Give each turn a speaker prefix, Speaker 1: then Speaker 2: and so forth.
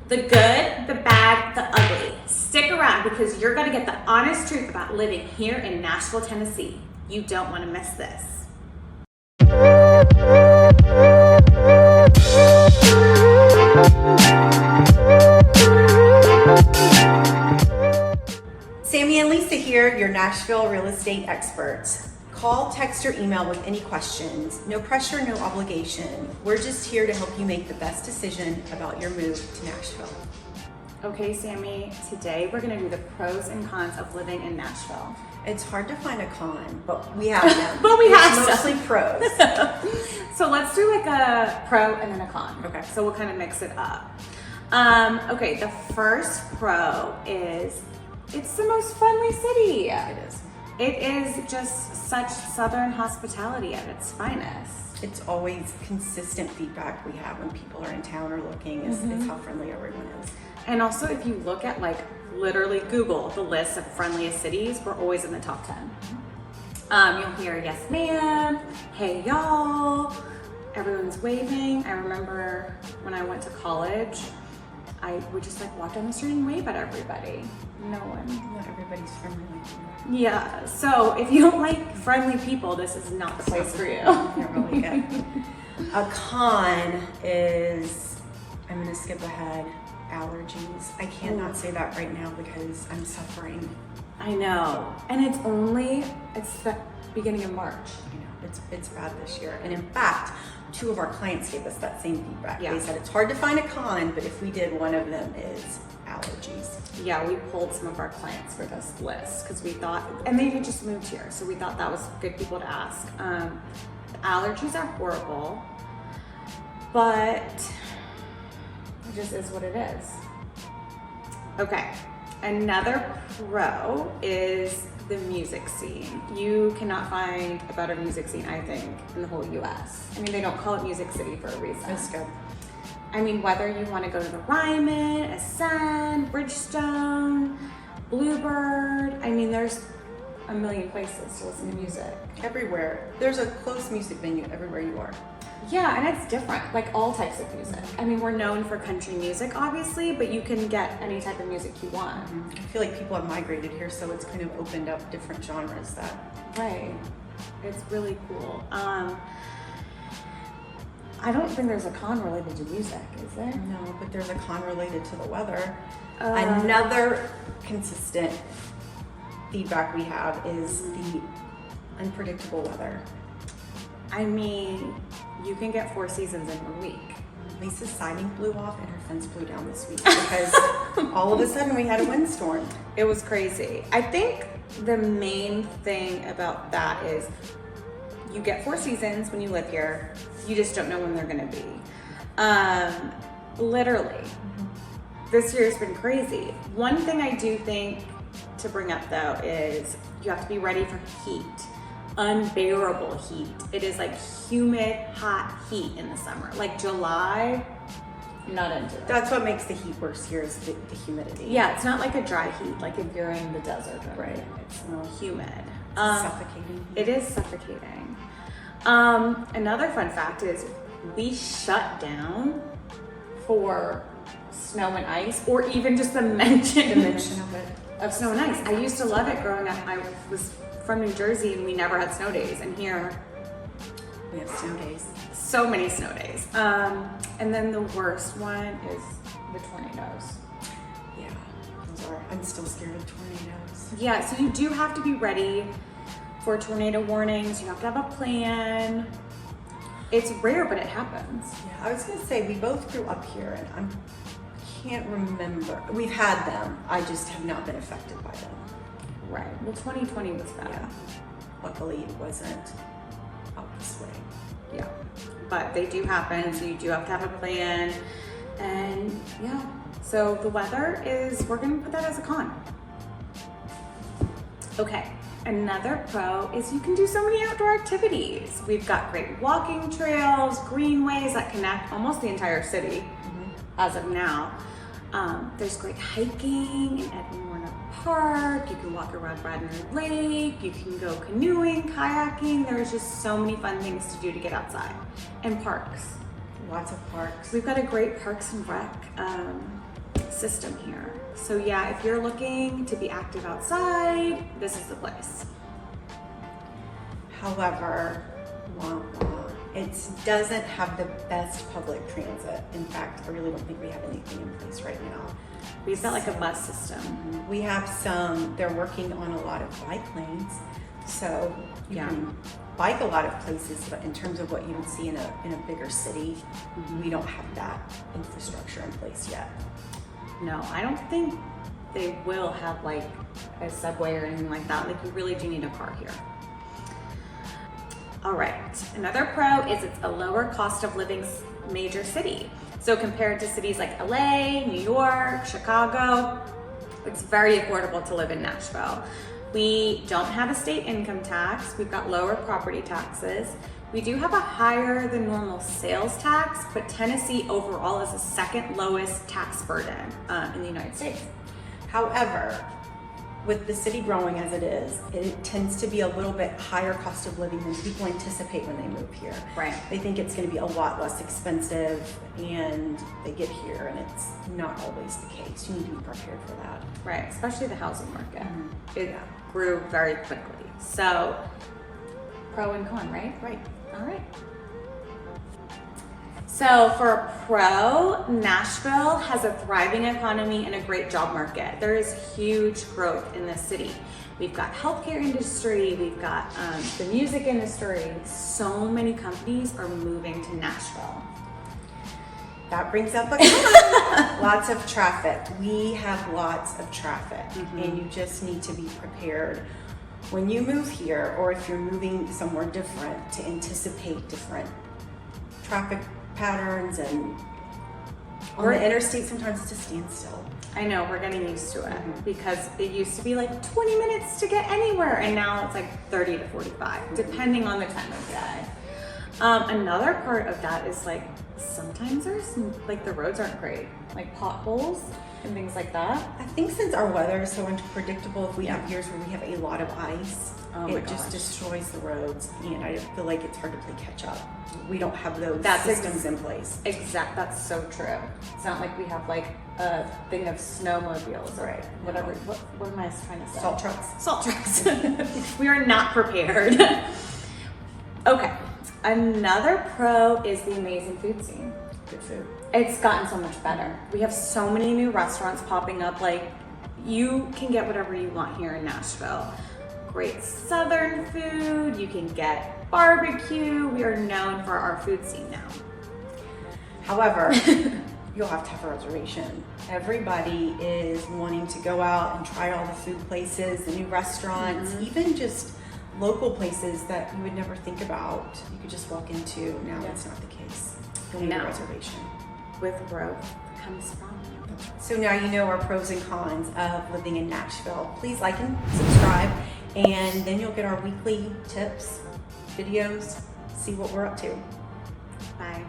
Speaker 1: The good, the bad, the ugly. Stick around because you're gonna get the honest truth about living here in Nashville, Tennessee. You don't wanna miss this.
Speaker 2: Sammi and Lisa here, your Nashville real estate experts. Call, text, or email with any questions. No pressure, no obligation. We're just here to help you make the best decision about your move to Nashville.
Speaker 1: Okay, Sammi, today we're gonna do the pros and cons of living in Nashville.
Speaker 2: It's hard to find a con, but we have them.
Speaker 1: But we have
Speaker 2: It's mostly pros.
Speaker 1: So let's do like a pro and then a con.
Speaker 2: Okay.
Speaker 1: So we'll kind of mix it up. Okay, the first pro is it's the most friendly city.
Speaker 2: It is.
Speaker 1: It is just such Southern hospitality at its finest.
Speaker 2: It's always consistent feedback we have when people are in town or looking is how friendly everyone is.
Speaker 1: And also, if you look at like literally Google the list of friendliest cities, we're always in the top 10. You'll hear yes ma'am, hey y'all, everyone's waving. I remember when I went to college, I would just like walk down the street and wave at everybody. No one.
Speaker 2: Not everybody's friendly like you.
Speaker 1: Yeah, so if you don't like friendly people, this is not the place for you.
Speaker 2: Not really good. A con is, I'm gonna skip ahead, allergies. I cannot say that right now because I'm suffering.
Speaker 1: I know, and it's the beginning of March.
Speaker 2: I know, it's bad this year. And in fact, 2 of our clients gave us that same feedback.
Speaker 1: Yeah.
Speaker 2: They said it's hard to find a con, but if we did, one of them is allergies.
Speaker 1: Yeah, we pulled some of our clients for this list because we thought, and they had just moved here, so we thought that was good people to ask. The allergies are horrible, but it just is what it is. Okay, another pro is the music scene. You cannot find a better music scene, I think, in the whole US. I mean, they don't call it Music City for a reason.
Speaker 2: That's good.
Speaker 1: I mean, whether you want to go to the Ryman, Ascend, Bridgestone, Bluebird, I mean, there's a million places to listen to music.
Speaker 2: Everywhere. There's a close music venue everywhere you are.
Speaker 1: Yeah, and it's different, like all types of music. I mean, we're known for country music, obviously, but you can get any type of music you want.
Speaker 2: I feel like people have migrated here, so it's kind of opened up different genres that.
Speaker 1: Right. It's really cool. I don't think there's a con related to music, is there?
Speaker 2: No, but there's a con related to the weather. Another consistent feedback we have is the unpredictable weather.
Speaker 1: I mean, you can get 4 seasons in 1 week.
Speaker 2: Lisa's siding blew off and her fence blew down this week because all of a sudden we had a windstorm.
Speaker 1: It was crazy. I think the main thing about that is you get 4 seasons when you live here. You just don't know when they're gonna be. Literally, this year's been crazy. One thing I do think to bring up though is you have to be ready for heat. Unbearable heat. It is like humid, hot heat in the summer. Like July, I'm not into it.
Speaker 2: That's what makes the heat worse here is the humidity.
Speaker 1: Yeah, it's not like a dry heat, like if you're in the desert.
Speaker 2: Right.
Speaker 1: It's more humid.
Speaker 2: Suffocating.
Speaker 1: It is suffocating. Another fun fact is we shut down for snow and ice, or even just the mention
Speaker 2: of it.
Speaker 1: of snow and ice. I used to love it growing up. I was from New Jersey and we never had snow days, and here
Speaker 2: We have snow days.
Speaker 1: so many snow days. And then the worst one is the tornadoes.
Speaker 2: Yeah, I'm still scared of tornadoes.
Speaker 1: Yeah, so you do have to be ready for tornado warnings. You have to have a plan. It's rare, but it happens.
Speaker 2: Yeah, I was gonna say we both grew up here, and I can't remember. We've had them. I just have not been affected by them.
Speaker 1: Right. Well, 2020 was bad.
Speaker 2: Yeah. Luckily, it wasn't out this way.
Speaker 1: Yeah. But they do happen, so you do have to have a plan. And yeah. So the weather is, we're gonna put that as a con. Okay. Another pro is you can do so many outdoor activities. We've got great walking trails, greenways that connect almost the entire city as of now. There's great hiking in Edmond Park. You can walk around Radnor Lake. You can go canoeing, kayaking. There's just so many fun things to do to get outside. And parks.
Speaker 2: Lots of parks.
Speaker 1: We've got a great Parks and Rec system here. So yeah, if you're looking to be active outside, this is the place.
Speaker 2: However, it doesn't have the best public transit. In fact, I really don't think we have anything in place right now.
Speaker 1: We've got like a bus system.
Speaker 2: We have some, they're working on a lot of bike lanes. So you can bike a lot of places, but in terms of what you would see in a bigger city, we don't have that infrastructure in place yet.
Speaker 1: No, I don't think they will have like a subway or anything like that. Like you really do need a car here. All right, another pro is it's a lower cost of living major city. So compared to cities like LA, New York, Chicago, it's very affordable to live in Nashville. We don't have a state income tax. We've got lower property taxes. We do have a higher than normal sales tax, but Tennessee overall is the second lowest tax burden in the United States.
Speaker 2: However, with the city growing as it is, it tends to be a little bit higher cost of living than people anticipate when they move here.
Speaker 1: Right.
Speaker 2: They think it's going to be a lot less expensive, and they get here and it's not always the case. You need to be prepared for that.
Speaker 1: Right, especially the housing market. It grew very quickly. So, pro and con, right?
Speaker 2: Right.
Speaker 1: All right. So for a pro, Nashville has a thriving economy and a great job market. There is huge growth in this city. We've got healthcare industry, we've got the music industry. So many companies are moving to Nashville.
Speaker 2: That brings up a con. Lots of traffic. We have lots of traffic, and you just need to be prepared when you move here, or if you're moving somewhere different, to anticipate different traffic patterns. And on the interstate, sometimes it's a standstill.
Speaker 1: I know, we're getting used to it because it used to be like 20 minutes to get anywhere, and now it's like 30 to 45, depending on the time of day. Another part of that is like sometimes there's like the roads aren't great, like potholes and things like that.
Speaker 2: I think since our weather is so unpredictable, if we have years where we have a lot of ice, it just destroys the roads, and I feel like it's hard to play catch up. We don't have those systems in place.
Speaker 1: That's so true. It's not like we have like a thing of snowmobiles or whatever. What am I trying to say?
Speaker 2: Salt trucks.
Speaker 1: Salt trucks. We are not prepared. Okay. Another pro is the amazing food scene.
Speaker 2: Good food.
Speaker 1: It's gotten so much better. We have so many new restaurants popping up. Like, you can get whatever you want here in Nashville. Great Southern food. You can get barbecue. We are known for our food scene now.
Speaker 2: However, you'll have to have a reservation. Everybody is wanting to go out and try all the food places, the new restaurants, even just local places that you would never think about. You could just walk into. Now that's not the case. You'll need a reservation.
Speaker 1: With growth comes fun.
Speaker 2: So now you know our pros and cons of living in Nashville. Please like and subscribe, and then you'll get our weekly tips, videos, see what we're up to.
Speaker 1: Bye.